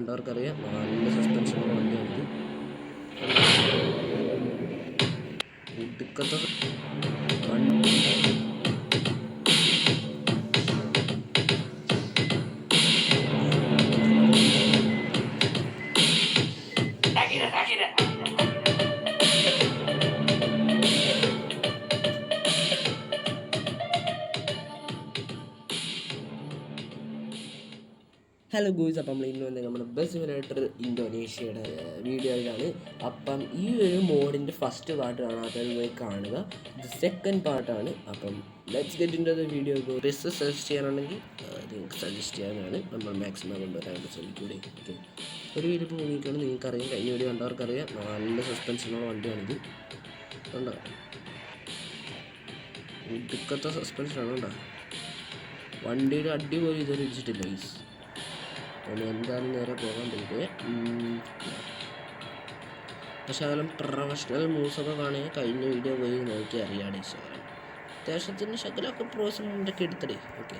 കണ്ടവർക്കറിയാം നല്ല സസ്പെൻഷനുള്ള വണ്ടിയാണിത്. ഒടുക്കത്തെ വണ്ടി. ഹലോ ഗൂയ്സ്, അപ്പം നമ്മൾ ഇന്ന് വന്നത് നമ്മുടെ ബസ് സിമുലേറ്റർ ഇന്തോനേഷ്യയുടെ വീഡിയോയിലാണ്. അപ്പം ഈ ഒരു മോഡിൻ്റെ ഫസ്റ്റ് പാർട്ട് കാണാത്തത് പോയി കാണുക. ഇത് സെക്കൻഡ് പാർട്ടാണ്. അപ്പം let's get into the video വീഡിയോ. ബസ് സജസ്റ്റ് ചെയ്യാനുണ്ടെങ്കിൽ നിങ്ങൾക്ക് സജസ്റ്റ് ചെയ്യാനാണ്. നമ്മൾ മാക്സിമം കൊണ്ടുവരാനായിട്ട് ശ്രമിക്കൂടെ. ഓക്കെ, ഒരു വീഡിയോ ഇപ്പോൾ നോക്കിയാണ് നിങ്ങൾക്കറിയാം, കഴിഞ്ഞ വീഡിയോ കണ്ടവർക്കറിയാം നല്ല സസ്പെൻഷനുള്ള വണ്ടിയാണിത്. കണ്ടോ, ഒടുക്കത്തെ സസ്പെൻഷനാണ്. കണ്ടോ, വണ്ടിയുടെ അടിപൊളി ഇതുവരെ ഇടിച്ചിട്ടില്ല ഗൈസ്. എന്തായാലും നേരെ പോകാൻ പറ്റുക. പക്ഷെ അതെല്ലാം പ്രൊഫഷണൽ മൂവ്സൊക്കെ കാണുക. കഴിഞ്ഞ വീഡിയോ പോയി നോക്കി അറിയാടെ. ശകലം അത്യാവശ്യത്തിന് ശകലമൊക്കെ പ്രോസൊക്കെ എടുത്തടേ. ഓക്കെ,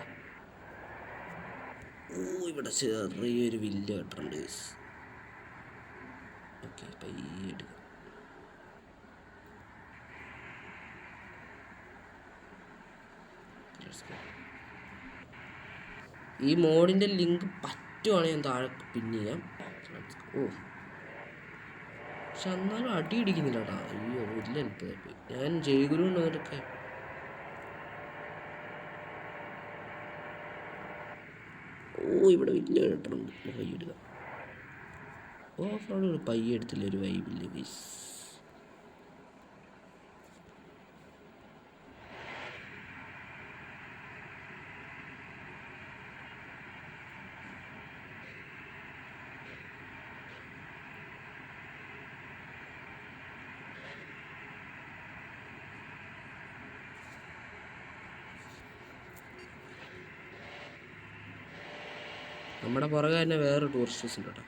ഇവിടെ ചെറിയൊരു വില്ല കെട്ടുണ്ട്. ഓക്കെ, പയ്യെ എടുക്കുക. ഈ മോഡിൻ്റെ ലിങ്ക് പറ്റുവാണെങ്കിൽ ഞാൻ താഴെ പിൻ ചെയ്യാം. പക്ഷെ എന്നാലും അടി ഇടിക്കുന്നില്ല കേട്ടോ. അയ്യോ, വലിയ എളുപ്പമായിപ്പോയി. ഞാൻ ജയഗുരു വന്നിട്ടൊക്കെ ഇവിടെ വലിയ കേട്ടിട്ടുണ്ട്. പയ്യ എടുക്കുക. ഓഫ് റോഡ് ഒരു പയ്യ എടുത്തില്ല, ഒരു വൈബില്ല ഗൈസ്. നമ്മുടെ പുറകെ തന്നെ വേറെ ടൂറിസ്റ്റ് ബസ് ഉണ്ട് കേട്ടോ.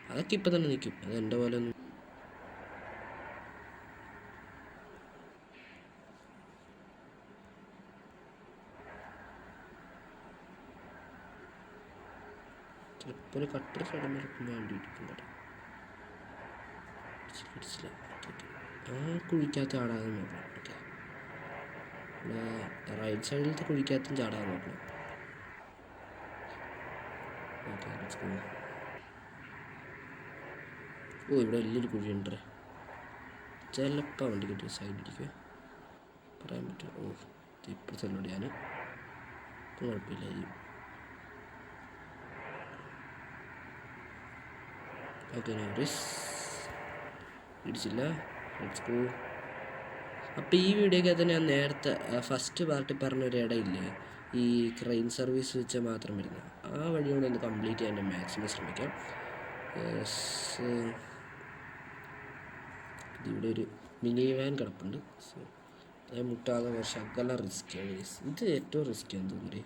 അതൊക്കെ ഇപ്പം തന്നെ നിൽക്കും. അത് എൻ്റെ പോലെ ഒന്നും ചിലപ്പോൾ ഒരു കട്ടർ സൈഡ് വേണ്ടി ഇരിക്കും കേട്ടോ. ആ കുഴിക്കകത്ത് ചാടാതെ നോക്കണം. ഓക്കെ, റൈറ്റ് സൈഡിലത്തെ കുഴിക്കകത്തും ചാടാതെ നോക്കണം. ഓക്കെ, ഇവിടെ വലിയൊരു കുഴിയുണ്ട്. ചിലപ്പോൾ വണ്ടി കിട്ടിയ സൈഡിലേക്ക് പറയാൻ പറ്റും. ഇപ്പുറത്തോട് ഞാൻ കുഴപ്പമില്ല. ഓക്കെ, ഇടിച്ചില്ല. അപ്പോൾ ഈ വീഡിയോക്കകത്ത് ഞാൻ നേരത്തെ ഫസ്റ്റ് പാർട്ടിൽ പറഞ്ഞൊരു ഇടയില്ലേ, ഈ ക്രെയിൻ സർവീസ് വെച്ചാൽ മാത്രം വരുന്നത്, ആ വഴിയോടെ ഒന്ന് കംപ്ലീറ്റ് ചെയ്യാൻ ഞാൻ മാക്സിമം ശ്രമിക്കാം. ഇവിടെ ഒരു മിനി വാൻ കിടപ്പുണ്ട്. സോ അത് മുട്ടാതെ ശകലം റിസ്ക്കാണ്. ഇത് ഏറ്റവും റിസ്ക്കാന്ന് തോന്നുന്നത്,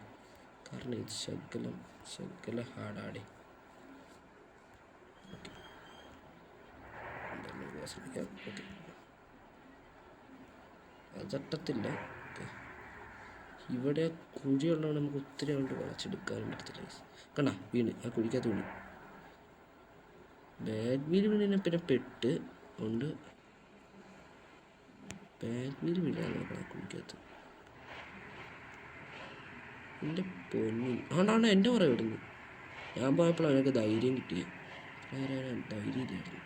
കാരണം ഇത് ശകലം ഹാർഡാടെ. ഓക്കെ, എന്തായാലും ശ്രമിക്കാം. ഓക്കെ, അതട്ടത്തില്ല. ഓക്കെ, ഇവിടെ കുഴിയുള്ളതുകൊണ്ട് നമുക്ക് ഒത്തിരി കൊണ്ട് വളച്ചെടുക്കാനും പറ്റത്തില്ല. കണ്ടാ വീണ്, ആ കുഴിക്കകത്ത് വീണ്. ബാക്ക് വീൽ വീണിനെ പിന്നെ പെട്ട് കൊണ്ട് ബാക്ക് വീൽ വീഴാൻ നോക്കണം കുഴിക്കകത്ത്. എൻ്റെ പൊന്നി ആണ്ടാണ് എൻ്റെ പുറകെ വിടുന്നു. ഞാൻ പോയപ്പോൾ അവനൊക്കെ ധൈര്യം കിട്ടിയ ധൈര്യം ഇല്ലായിരുന്നു.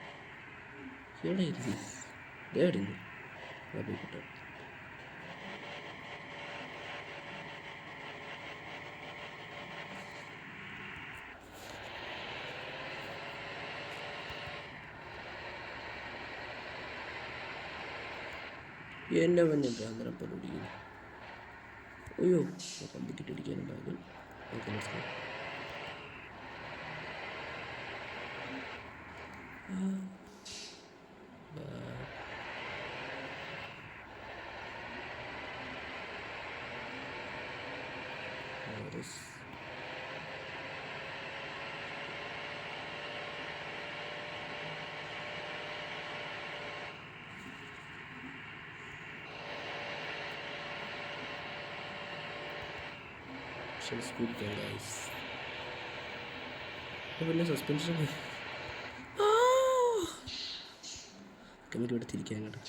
ഇവിടെ ഇരുന്നു ഇതായിരുന്നു പോയിക്കോട്ടെ. എൻ്റെ തന്നെ ഭ്രാന്തരപ്പം ഓടിക്കുന്നു. അയ്യോ, കമ്പിക്കിട്ട് അടിക്കാനുണ്ടാകും. Okay, Good guys. പിന്നെ സസ്പെൻഷൻ ഇവിടെ തിരിക്കാൻ കേട്ടോ.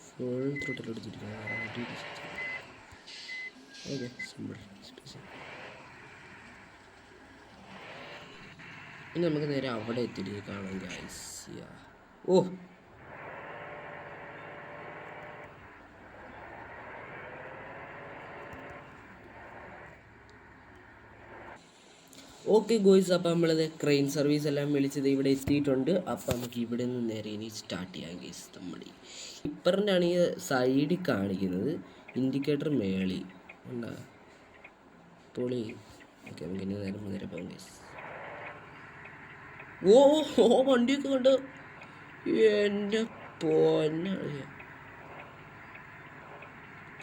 ഫുൾ ത്രോട്ടിൽ എടുത്തിരിക്കണം. Okay simple space. ഇനി നമുക്ക് നേരെ അവിടെ എത്തിയിട്ട് കാണാം ഗൈസ്. ഓ ഓക്കെ ഗോയ്സ്, അപ്പോൾ നമ്മളത് ക്രെയിൻ സർവീസ് എല്ലാം വിളിച്ചത് ഇവിടെ എത്തിയിട്ടുണ്ട്. അപ്പോൾ നമുക്ക് ഇവിടെ നിന്ന് നേരെ ഇനി സ്റ്റാർട്ട് ചെയ്യാം ഗൈസ്. നമ്മൾ ഇപ്പറിൻ്റാണ് ഈ സൈഡിൽ കാണിക്കുന്നത്, ഇൻഡിക്കേറ്റർ മേളി ഉണ്ടാ പൊളി. ഓക്കെ നമുക്ക് ഇനി നേരെ പോകാം ഗൈസ്. ഓ ഓ വണ്ടിയൊക്കെ കണ്ട് എൻ്റെ പൊന്നറിയാം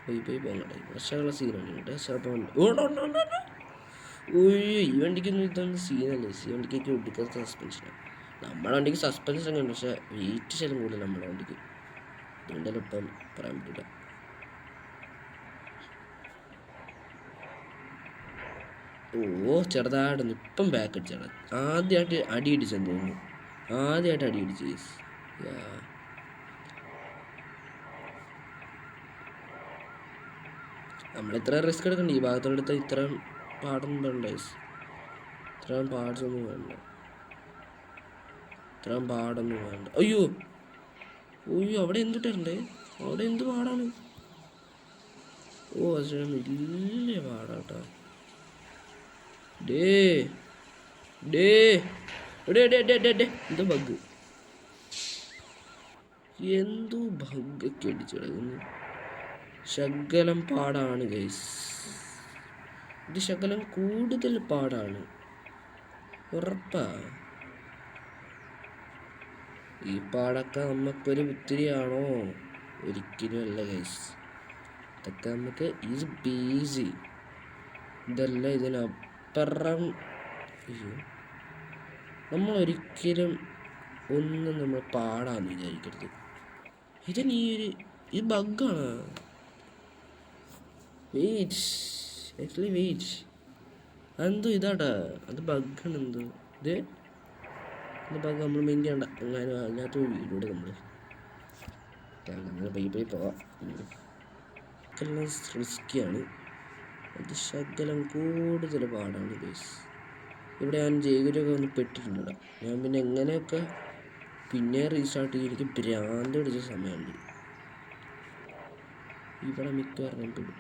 പോയി പോകണ്ട. വർഷമുള്ള സീനാണ് കേട്ടോ. ചിലപ്പോൾ ഈ വണ്ടിക്കൊന്നും ഇതൊന്നും സീനല്ലേ. ഈ വണ്ടിക്കൊക്കെ ഒടുക്കാത്ത സസ്പെൻഷനാണ്. നമ്മുടെ വണ്ടിക്ക് സസ്പെൻഷൻ ഒക്കെ ഉണ്ട്, പക്ഷേ വെയിറ്റ് ശരം കൂടുതൽ നമ്മുടെ വണ്ടിക്ക്. അതുകൊണ്ടല്ലോ ഇപ്പം പറയാൻ പറ്റില്ല. ഓ ചെറുതായിട്ടൊന്ന് ഇപ്പം ബാക്ക് അടിച്ചാണ്. ആദ്യമായിട്ട് അടി അടിച്ചെന്ന് തോന്നുന്നു. ആദ്യമായിട്ട് അടി അടിച്ച് നമ്മളിത്ര റിസ്ക് എടുക്കണ്ട. ഈ ഭാഗത്തോടെടുത്ത ഇത്രയും പാടൊന്നും വേണ്ട. ഇത്രയും പാടൊന്നും വേണ്ട. ഇത്രയും പാടൊന്നും വേണ്ട. അയ്യോ അയ്യോ അവിടെ എന്തിട്ടേ? അവിടെ എന്ത് പാടാണ്? ഓ അത് വലിയ പാടാട്ടോ. ഡേ ഡേ ഡേ ഡേ ഡേ ഡേ ഡേ എന്തോ ബഗ്, എന്തോ ബഗ്ഗൊക്കെ അടിച്ചു കിടക്കുന്നു. ശകലം പാടാണ് ഗൈസ്. ഇത് ശകലം കൂടുതൽ പാടാണ്, ഉറപ്പാ. ഈ പാടൊക്കെ നമുക്കൊരു ഒത്തിരിയാണോ? ഒരിക്കലും അല്ല ഗൈസ്. ഇതൊക്കെ നമുക്ക് ഈസി. ഇതല്ല ഇതിനപ്പുറം. നമ്മളൊരിക്കലും ഒന്നും നമ്മൾ പാടാന്ന് വിചാരിക്കരുത്. ഇത് ബഗ്ഗാണ്. വെയിറ്റ് അതെന്തോ ഇതാട്ടാ, അത് ബഗ്ഗാണ്. എന്തോ ഇത് ബഗ് നമ്മൾ മെയിൻ ചെയ്യണ്ട. അങ്ങനെ അതിനകത്ത് വീഡിയോടെ നമ്മൾ പോയി പോവാം. എല്ലാം റിസ്ക്കിയാണ്. അത് ശകലം കൂടുതൽ പാടാണ് ഗൈസ്. ഇവിടെ ഞാൻ ജയിലൊക്കെ ഒന്ന് പെട്ടിട്ടുണ്ട്. ഞാൻ പിന്നെ എങ്ങനെയൊക്കെ പിന്നെ റീസ്റ്റാർട്ട് ചെയ്ത് എനിക്ക് ഭ്രാന്ത് പിടിച്ച സമയമുണ്ട്. ഇവിടെ മിക്കവാറും പെടും.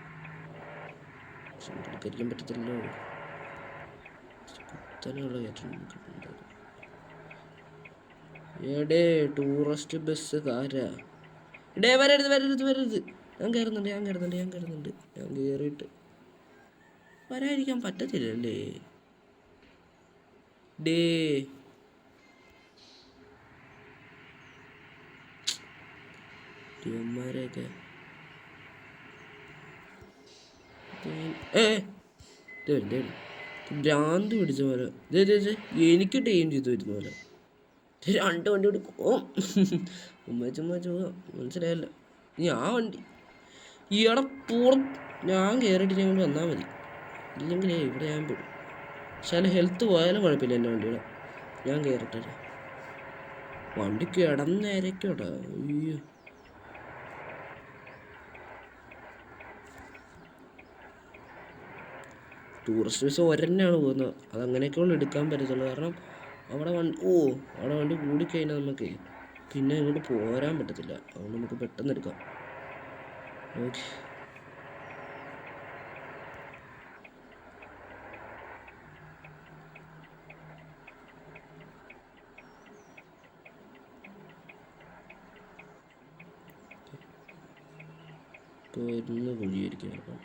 കരിക്കാൻ പറ്റത്തില്ലല്ലോ. കുത്തനെയുള്ള കയറ്റം എടേ ടൂറിസ്റ്റ് ബസ് കാരാ. ഇടേ വരരുത്. ഞാൻ കയറുന്നുണ്ട്. ഞാൻ കയറിയിട്ട് വരാതിരിക്കാൻ പറ്റത്തില്ലല്ലേ. ഡേ ൊക്കെ ഭ്രാന്ത് പിടിച്ച പോലെ. എനിക്ക് ടൈം ചെയ്ത് വരുന്ന പോലെ 2 വണ്ടി കൂടി പോവാം. ചുമ്മാ മനസ്സിലായല്ലോ. ഇനി ആ വണ്ടി ഈയിടെ ഞാൻ കയറിയിട്ട് ഞാൻ കൊണ്ട് വന്നാൽ മതി. ഇല്ലെങ്കിലേ ഇവിടെ ഞാൻ പെടും. പക്ഷേ ഹെൽത്ത് പോയാലും കുഴപ്പമില്ല. എൻ്റെ വണ്ടിയുടെ ഞാൻ കയറിട്ടേ വണ്ടി കിടന്നേരക്കോട്ടെ. അയ്യോ ടൂറിസ്റ്റ് ബസ് ഒരെണ്ണയാണ് പോകുന്നത്. അതങ്ങനെയൊക്കെയുള്ള എടുക്കാൻ പറ്റത്തുള്ളൂ. കാരണം അവിടെ വണ്ടി കൂടിക്കഴിഞ്ഞാൽ നമുക്ക് പിന്നെ ഇങ്ങോട്ട് പോരാൻ പറ്റത്തില്ല. അതുകൊണ്ട് നമുക്ക് പെട്ടെന്ന് എടുക്കാം. ഓക്കെ വരുന്ന കുഴിയായിരിക്കും ചിലപ്പം.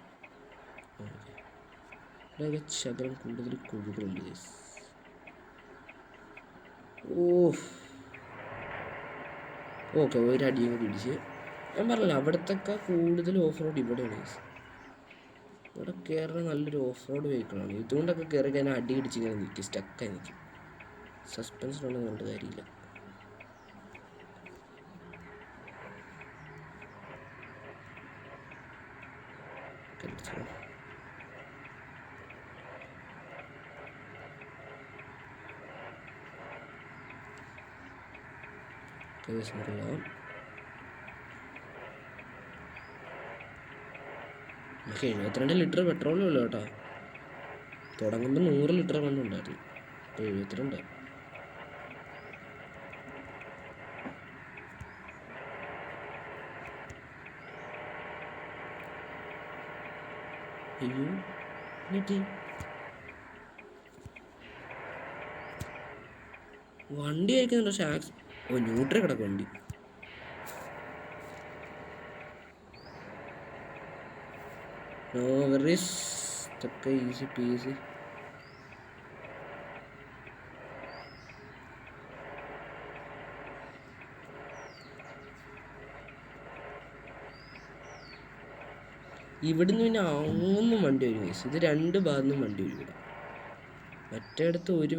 ഇവിടെയൊക്കെ ശകലം കൂടുതൽ കുഴികളുണ്ട്. ഓക്കെ ഒരടിയും കൂടി ഇടിച്ച്. ഞാൻ പറഞ്ഞില്ല അവിടത്തൊക്കെ കൂടുതൽ ഓഫ് റോഡ് ഇവിടെയാണ്. ഇവിടെ കയറുന്ന നല്ലൊരു ഓഫ് റോഡ് വെഹിക്കിളാണ്. ഇതുകൊണ്ടൊക്കെ കയറി കഴിഞ്ഞാൽ അടി ഇടിച്ച് ഇങ്ങനെ നിൽക്കും, സ്റ്റക്കായി നിൽക്കും. സസ്പെൻഷനൊന്നും കണ്ട കാര്യമില്ല. നമുക്ക് 72 ലിറ്റർ പെട്രോളും ഉള്ളു കേട്ടോ. തുടങ്ങുമ്പോൾ 100 ലിറ്റർ കണ്ടുണ്ടായിരുന്നു, ഇപ്പോൾ 72. അയ്യോ വണ്ടി അയക്കുന്നുണ്ട്. പക്ഷേ ന്യൂട്രൽ കിടക്കും വണ്ടി. നോ വെറീസ്, ഇതൊക്കെ ഈസി പീസി. ഇവിടുന്ന് പിന്നെ അങ്ങൊന്നും വണ്ടി വരും. ഇത് 2 ഭാഗത്തുനിന്നും വണ്ടി വരും ഇവിടെ. മറ്റേടത്ത് ഒരു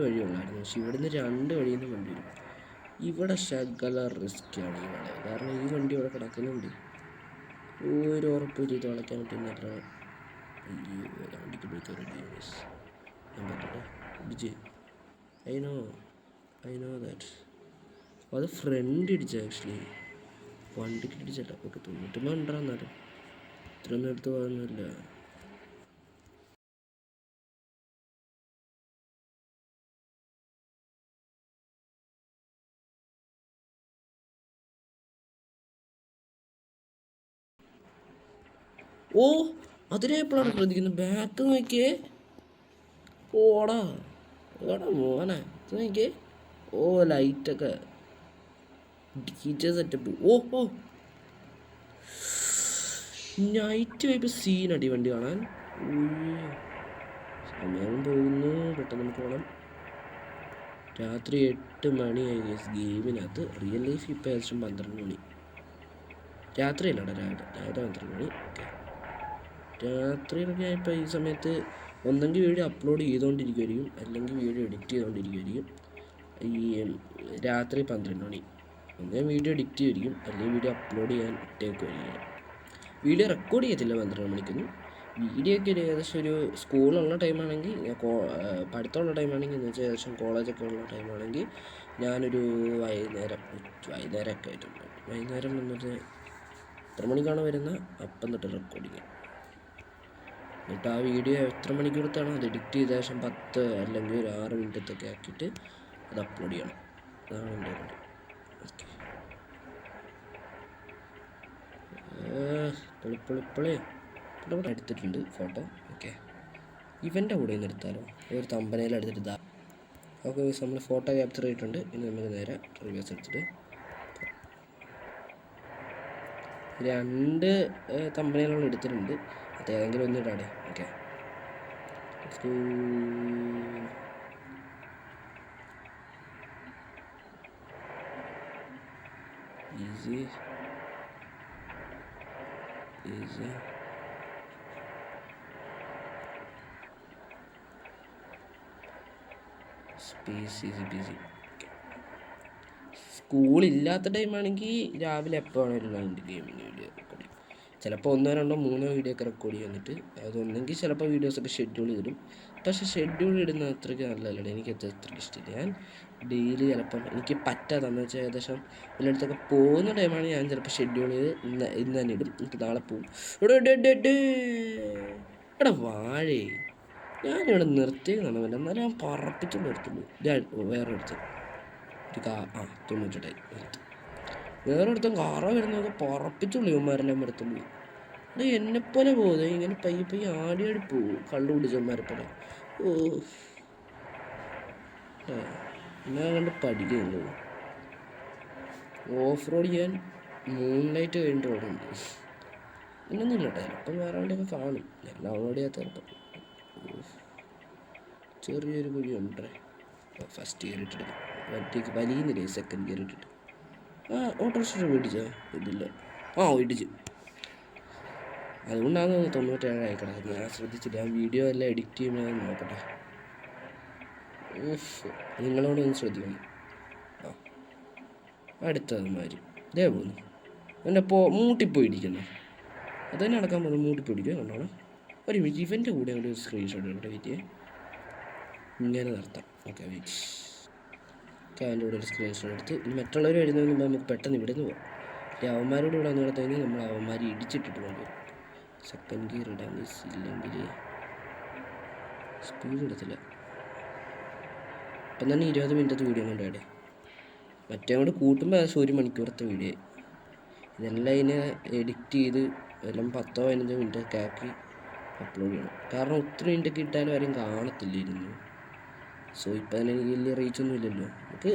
വഴിയുള്ളായിരുന്നു, പക്ഷെ ഇവിടുന്ന് 2 വഴിയിൽ നിന്നും വണ്ടി വരും. ഇവിടെ ശകല റിസ്ക്കാണ് ഈ വളവ്, കാരണം ഈ വണ്ടി ഇവിടെ കിടക്കുന്നുണ്ട്. ഒരു ഉറപ്പില്ല ഇത് വളയ്ക്കാൻ പറ്റുന്ന അത്ര. വണ്ടിക്ക് ബ്രേക്ക് റെഡി ഞാൻ പറ്റട്ടെ ഇടിച്ച്. I know that. അത് ഫ്രണ്ട് ഇടിച്ച ആക്ച്വലി, വണ്ടിക്ക് ഇടിച്ചല്ല. ഓക്കെ 90 ഉണ്ടാകുന്നാലും ഇത്രയൊന്നും എടുത്ത് പോകുന്നില്ല. ഓ അതിനെപ്പോഴാണ് ശ്രദ്ധിക്കുന്നത്? ബാക്ക് നോക്കിയേ. ഓടാ മോനെ ഇത് നോക്കിയേ. ഓ ലൈറ്റൊക്കെ സെറ്റപ്പ്. ഓ നൈറ്റ് പോയപ്പോൾ സീനടി വണ്ടി കാണാൻ. സമയം പോകുന്നു, പെട്ടെന്ന് നമുക്ക് പോകണം. രാത്രി 8 മണിയായി ഗെയിമിനകത്ത്. റിയൽ ലൈഫ് ഇപ്പോൾ ഏകദേശം 12 മണി. രാത്രിയല്ലടാ, രാവിലെ 12 മണി. ഓക്കെ, രാത്രിയിലൊക്കെ ആയപ്പോൾ ഈ സമയത്ത് ഒന്നെങ്കിൽ വീഡിയോ അപ്ലോഡ് ചെയ്തുകൊണ്ടിരിക്കുമായിരിക്കും, അല്ലെങ്കിൽ വീഡിയോ എഡിറ്റ് ചെയ്തുകൊണ്ടിരിക്കുമായിരിക്കും. ഈ രാത്രി 12 മണി ഒന്നേ വീഡിയോ എഡിറ്റ് ചെയ്യുമായിരിക്കും, അല്ലെങ്കിൽ വീഡിയോ അപ്ലോഡ് ചെയ്യാൻ ഇട്ടേക്കുമായിരിക്കും. വീഡിയോ റെക്കോർഡ് ചെയ്യത്തില്ല 12 മണിക്കൊന്നും. വീഡിയോ ഒക്കെ ഏകദേശം ഒരു സ്കൂളുള്ള ടൈമാണെങ്കിൽ, പഠിത്തമുള്ള ടൈമാണെങ്കിൽ, എന്ന് വെച്ചാൽ ഏകദേശം കോളേജൊക്കെ ഉള്ള ടൈമാണെങ്കിൽ ഞാനൊരു വൈകുന്നേരമൊക്കെ ആയിട്ടുണ്ട്. വൈകുന്നേരം വന്നിട്ട് എത്ര മണിക്കാണ് വരുന്നത് അപ്പം തൊട്ട് റെക്കോർഡിങ്. എന്നിട്ട് ആ വീഡിയോ എത്ര മണിക്കൂറത്താണോ അത് എഡിറ്റ് ചെയ്ത് ഏകദേശം 10 അല്ലെങ്കിൽ ഒരു 6 മിനിറ്റത്തൊക്കെ ആക്കിയിട്ട് അത് അപ്ലോഡ് ചെയ്യണം. അതാണ് എൻ്റെ പരിപാടി. ഓക്കെ, എടുത്തിട്ടുണ്ട് ഫോട്ടോ. ഓക്കെ, ഇവൻ്റെ കൂടെ നിന്ന് എടുത്താലോ? ഒരു തമ്പനയിൽ എടുത്തിട്ട് ഇതാ. ഓക്കെ, നമ്മൾ ഫോട്ടോ ക്യാപ്ചർ ചെയ്തിട്ടുണ്ട്. ഇനി നമുക്ക് നേരെ റിവേഴ്സ് എടുത്തിട്ട് 2 തമ്പനയിലുള്ള എടുത്തിട്ടുണ്ട്. അത് ഏതെങ്കിലും ഒന്ന് ഇടാടെ. ഓക്കെ, ഈസി സ്കൂളില്ലാത്ത ടൈമാണെങ്കിൽ രാവിലെ എപ്പോൾ വേണമെങ്കിലും അതിൻ്റെ ഗെയിമിങ് വീഡിയോ റെക്കോർഡ് ചെയ്യും. ചിലപ്പോൾ 1, 2, 3 വീഡിയോ ഒക്കെ റെക്കോർഡ് ചെയ്യും. എന്നിട്ട് അതൊന്നെങ്കിൽ ചിലപ്പോൾ വീഡിയോസൊക്കെ ഷെഡ്യൂൾ ചെയ്തിടും. പക്ഷേ ഷെഡ്യൂൾ ഇടുന്ന അത്രയ്ക്ക് നല്ലതല്ലേ, എനിക്കത് അത്രയ്ക്ക് ഇഷ്ടമില്ല. ഞാൻ ഡെയിലി ചിലപ്പം എനിക്ക് പറ്റാതെന്ന് വെച്ചാൽ ഏകദേശം എല്ലായിടത്തൊക്കെ പോകുന്ന ടൈമാണ് ഞാൻ ചിലപ്പോൾ ഷെഡ്യൂൾ ചെയ്ത് ഇന്ന് തന്നെ ഇടും. എനിക്ക് നാളെ പോകും. ഇവിടെ വാഴേ ഞാനിവിടെ നിർത്തിയെന്നാണ് വല്ല, എന്നാലും ഞാൻ പറപ്പിച്ചു നിർത്തുള്ളൂ. വേറെ എടുത്ത് 98 വേറെ അടുത്തും കാറ വരുന്നതൊക്കെ പറപ്പിച്ചുള്ളൂ. ഇവന്മാരെല്ലാം വരത്തുള്ളൂ. അത് എന്നെപ്പോലെ പോകുന്നത് ഇങ്ങനെ പയ്യെ ആടി പോകും. കള്ളു കുടിച്ചവന്മാരെപ്പോലെ. ഞാൻ കണ്ട് പഠിക്കുന്നുള്ളൂ. ഓഫ് റോഡ് ചെയ്യാൻ മൂൺലൈറ്റ് കഴിഞ്ഞിട്ട് ഓടുന്നുണ്ട്. ഇന്നൊന്നുമില്ല കേട്ടോ, ചിലപ്പം വേറെ വണ്ടിയൊക്കെ കാണും. ഞാൻ ഡൗൺലോഡ് ചെയ്യാത്ത ചിലപ്പം. ചെറിയൊരു കുഴി ഉണ്ടേ. ഫസ്റ്റ് ഗിയർ ഇട്ടിട്ട് മറ്റേക്ക് വലിയുന്നില്ലേ, സെക്കൻഡ് ഗിയർ ഇട്ടിട്ട്. ഓട്ടോറിക്ഷ ഇടിച്ചോ? ഇടില്ല. ഇടിച്ച്. അതുകൊണ്ടാണ് 97 ആയി കിടക്കുന്നത്. ഞാൻ ശ്രദ്ധിച്ചില്ല. ഞാൻ വീഡിയോ എല്ലാം എഡിറ്റ് ചെയ്യുമ്പോൾ നോക്കട്ടെ. നിങ്ങളോട് ഒന്ന് ശ്രദ്ധിക്കണം. അടുത്തത് മാതിരി ഇതേ പോകുന്നു. എൻ്റെ മൂട്ടിപ്പോയി ഇടിക്കുന്നു. അത് തന്നെ നടക്കാൻ പോകുന്നത് മൂട്ടി പിടിക്കുക കണ്ടോളാം. ഒരു മിനിറ്റ് ഇവൻ്റെ കൂടെ ഒരു സ്ക്രീൻഷോട്ട് ഉണ്ട്. വെയിറ്റ് ഇങ്ങനെ നിർത്താം. Okay wait. ഓക്കെ അവൻ്റെ കൂടെ ഒരു സ്ക്രീൻഷോട്ട് എടുത്ത് ഇനി മറ്റുള്ളവർ വരുന്നതിന് മുമ്പ് നമുക്ക് പെട്ടെന്ന് ഇവിടെ നിന്ന് പോകാം. അവന്മാരോട് ഇവിടെ വന്നു കൊടുത്തു കഴിഞ്ഞാൽ നമ്മൾ അവന്മാർ ഇടിച്ചിട്ടിട്ട് കൊണ്ടുവരും. സെക്കൻഡ് ഗിയർ ഇടാൻ ഇല്ലെങ്കിൽ സ്പീഡ് എടുത്തില്ല. ഇപ്പം തന്നെ 20 മിനിറ്റത്തെ വീഡിയോ കൊണ്ട് ഇവിടെ മറ്റേ കൊണ്ട് കൂട്ടുമ്പോൾ ഏകദേശം 1 മണിക്കൂറത്തെ വീഡിയോ. ഇതെല്ലാം ഇതിനെ എഡിറ്റ് ചെയ്ത് എല്ലാം 10-15 മിനിറ്റൊക്കെ ആക്കി അപ്ലോഡ് ചെയ്യണം. കാരണം ഒത്തിരി മിനിറ്റൊക്കെ ഇട്ടാലും ആരും കാണത്തില്ലായിരുന്നു. സോ ഇപ്പം തന്നെ എനിക്ക് വലിയ റീച്ചൊന്നും ഇല്ലല്ലോ. നമുക്ക്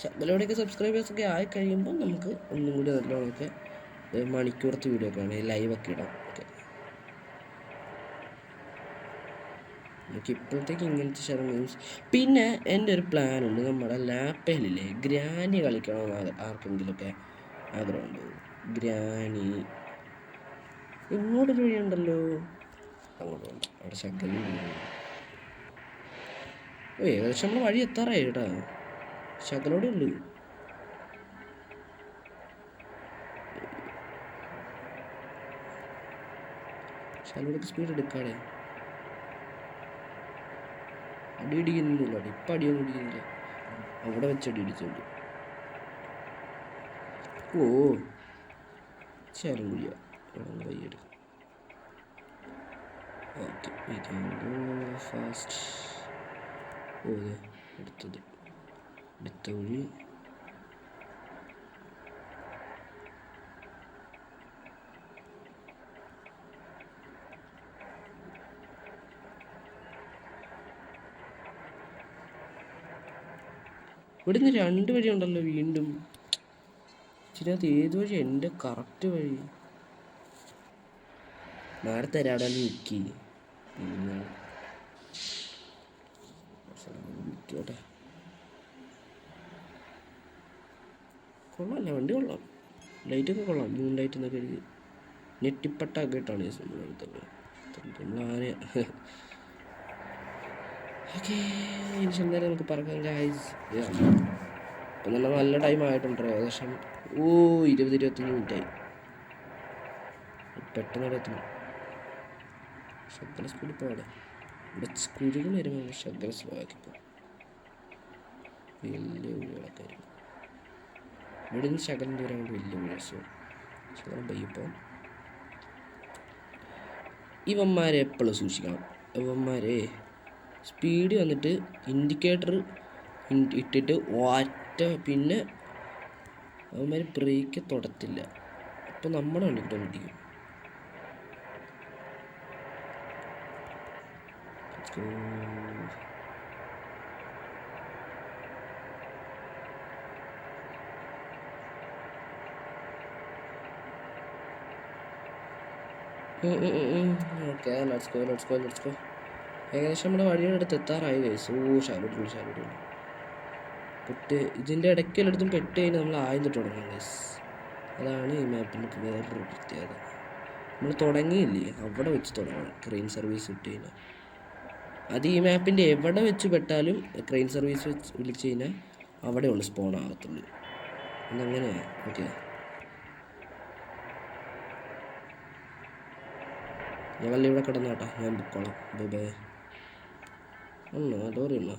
ശകലോടെയൊക്കെ സബ്സ്ക്രൈബേഴ്സൊക്കെ ആയി കഴിയുമ്പോൾ നമുക്ക് ഒന്നും കൂടി നല്ലോണമൊക്കെ മണിക്കൂറത്തെ വീഡിയോ ഒക്കെ ആണെങ്കിൽ ലൈവൊക്കെ ഇടാം. ഓക്കെ നമുക്ക് ഇപ്പോഴത്തേക്ക് ഇങ്ങനത്തെ ശരം മീൻസ്. പിന്നെ എൻ്റെ ഒരു പ്ലാനുണ്ട്. നമ്മുടെ ലാപ്പയിലില്ലേ ഗ്രാനി കളിക്കണമെന്ന് ആർക്കെങ്കിലുമൊക്കെ ആഗ്രഹമുണ്ട്. ഗ്രാനി ഇങ്ങോട്ടൊരു വഴിയുണ്ടല്ലോ. അങ്ങോട്ട് വേണ്ട, അവിടെ ശകലം ഏകദേശം നമ്മൾ വഴി എത്താറായി കേട്ടോ. ശകലോടെ ഉള്ളു. ശകലോടൊക്കെ സ്പീഡ് എടുക്കാടെ. അടി ഇടിക്കുന്നില്ല. ഇപ്പം അടിയൊന്നും ഇടിക്കുന്നില്ല. അവിടെ വെച്ച് അടി ഇടിച്ചോണ്ട് ശരം കുഴിയ വയ്യെടുക്കും. Okay fast. അടുത്തത് അടുത്ത വഴി. ഇവിടുന്ന് 2 വഴി ഉണ്ടല്ലോ വീണ്ടും. ഇതിനകത്ത് ഏത് വഴി എൻ്റെ കറക്റ്റ് വഴി? നേരത്തെ ഒരാടെ നിൽക്കി നിൽക്കോട്ടെ. കൊള്ളാമല്ല വണ്ടി, കൊള്ളാം. ലൈറ്റൊക്കെ കൊള്ളാം. 3 ലൈറ്റ് എന്നൊക്കെ എഴുതി ഞെട്ടിപ്പട്ടൊക്കെ ഇട്ടാണ് നമ്മളാനെ. ഓക്കെ ഇനി എന്തായാലും നമുക്ക് പറക്കാം ഗൈസ്. ഇപ്പം നല്ല ടൈം ആയിട്ടുണ്ട്. ഏകദേശം 20-25 മിനിറ്റായി. പെട്ടെന്ന് അവിടെ എത്തണം. ശകല സ്പീഡിൽ പോവാടെ. ഇവിടെ കുരുകൾ വരുമ്പോൾ ശകല സ്ലോ ആക്കിപ്പോ. വലിയ വീടുകളൊക്കെ വരും. ഇവിടെ നിന്ന് ശകലം ദൂരം കൊണ്ട് വലിയ വീട്. ശകലം പയ്യപ്പോൾ ഇവന്മാരെ എപ്പോഴും സൂക്ഷിക്കണം. ഇവന്മാരെ സ്പീഡ് വന്നിട്ട് ഇൻഡിക്കേറ്റർ ഇട്ടിട്ട് ഒറ്റ പിന്നെ അവന്മാർ ബ്രേക്ക് തൊടത്തില്ല. അപ്പം നമ്മുടെ വണ്ടിക്കിട്ട് ഓടിക്കും. Okay let's go. ഏകദേശം നമ്മുടെ വഴിയുടെ അടുത്ത് എത്താറായി ഗൈസ്. ഷാലോട്ട് പൊട്ട്. ഇതിൻ്റെ ഇടയ്ക്ക് എല്ലായിടത്തും പെട്ട് കഴിഞ്ഞാൽ നമ്മൾ ആദ്യം തൊട്ട് തുടങ്ങണം ഗൈസ്. അതാണ് ഈ മാപ്പിൻ്റെ വേറൊരു പ്രത്യേകത. നമ്മൾ തുടങ്ങിയില്ലേ അവിടെ വെച്ച് തുടങ്ങണം. ക്രെയിൻ സർവീസ് ഇട്ട് കഴിഞ്ഞാൽ അത് ഈ മാപ്പിൻ്റെ എവിടെ വെച്ച് പെട്ടാലും ക്രെയിൻ സർവീസ് വെച്ച് വിളിച്ച് കഴിഞ്ഞാൽ അവിടെ ഉള്ളു സ്പോൺ ആകത്തുള്ളൂ. എന്നങ്ങനെയാണ്. ഓക്കെ ഞങ്ങൾ ഇവിടെ കിടന്നോട്ടാ. ഞാൻ ബുക്കോളാം. ബൈ. ഡോറിയുണ്ടോ?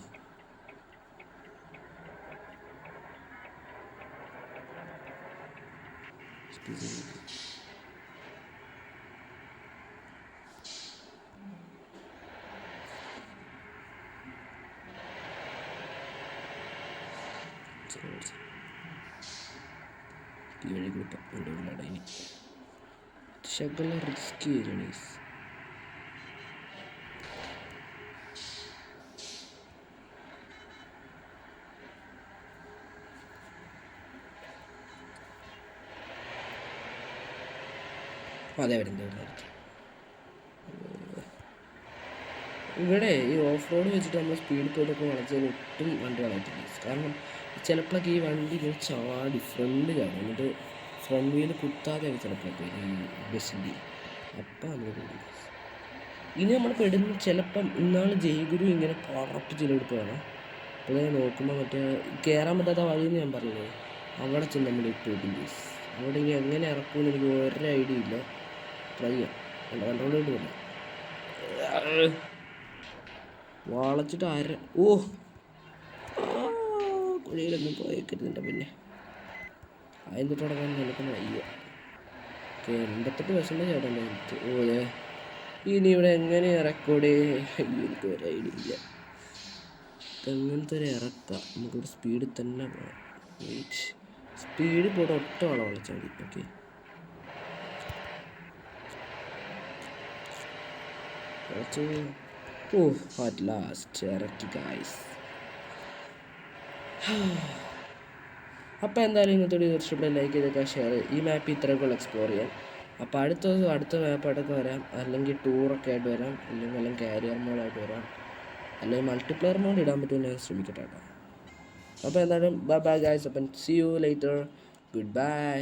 ഈ വഴി കൊടുക്കാം. ഇവിടെ ഉള്ളട ഇനി ശകല റിസ്ക് ചെയ്യണേ. അതെ വരുന്നത് ഇവിടെ ഈ ഓഫ് റോഡ് വെച്ചിട്ട് നമ്മൾ സ്പീഡ് പോയിട്ടൊക്കെ വളച്ചതിന് ഒട്ടും വണ്ടി വളർത്തില്ല. കാരണം ചിലപ്പോഴൊക്കെ ഈ വണ്ടി ഇങ്ങനെ ചാടി ഫ്രണ്ട് ചാടും. എന്നിട്ട് ഫ്രണ്ട് വീല് കുത്താതെയൊക്കെ ചിലപ്പോഴൊക്കെ ഈ ബസ്സിൻ്റെ. അപ്പം നമ്മൾ പോകും. ഇനി നമ്മൾ പെടുന്ന ചിലപ്പം ഇന്നാൾ ജയഗുരു ഇങ്ങനെ പുറപ്പ് ചിലെടുക്കുകയാണ്. അപ്പോൾ ഞാൻ നോക്കുമ്പോൾ മറ്റേ കയറാൻ പറ്റാത്ത വഴിയെന്ന് ഞാൻ പറഞ്ഞത് അവിടെ ചെന്ന് നമ്മൾ ഇട്ട് വെക്കും. അവിടെ ഇനി എങ്ങനെ ഇറക്കുമെന്ന് എനിക്ക് ഒരു ഐഡിയ ഇല്ല. ട്രൈ ചെയ്യാം. കൺട്രോൾ കിട്ടുന്നില്ല. വളച്ചിട്ട് ഓ കുഴിയിലൊന്നും പോയേക്കരുതിൻ്റെ പിന്നെ അതിൻ്റെ തുടങ്ങാൻ നിൽക്കുന്ന വയ്യ. ഓക്കെ 88% ചേട്ടൻ്റെ ഓ ഇനി ഇവിടെ എങ്ങനെ റെക്കോർഡ് എനിക്ക് ഒരു ഐഡിയ ഇല്ല. അങ്ങനത്തെ ഒരു ഇറക്കാം നമുക്കിവിടെ സ്പീഡിൽ തന്നെ പോകാം. വെയിറ്റ് സ്പീഡിൽ പോയിട്ട് ഒറ്റ വളം വളച്ചാൽ മതി. ഓക്കെ ഓ അറ്റ് ലാസ്റ്റ് ഇറക്കി ഗായ്സ്. അപ്പോൾ എന്തായാലും ഇന്നത്തെ വീഡിയോ ഇഷ്ടപ്പെട്ട ലൈക്ക് ചെയ്തൊക്കെ ഷെയർ. ഈ മാപ്പ് ഇത്രയൊക്കെ എക്സ്പ്ലോർ ചെയ്യാം. അപ്പോൾ അടുത്ത ദിവസം അടുത്ത മാപ്പായിട്ടൊക്കെ വരാം. അല്ലെങ്കിൽ ടൂറൊക്കെ ആയിട്ട് വരാം, അല്ലെങ്കിൽ കാരിയർ മോഡായിട്ട് വരാം, അല്ലെങ്കിൽ മൾട്ടിപ്ലെയർ മോഡ് ഇടാൻ പറ്റുമെന്ന് ഞാൻ ശ്രമിക്കട്ടെ കേട്ടോ. അപ്പോൾ എന്തായാലും ബൈ ബൈ ഗൈസ്. അപ്പം see you later. Good bye.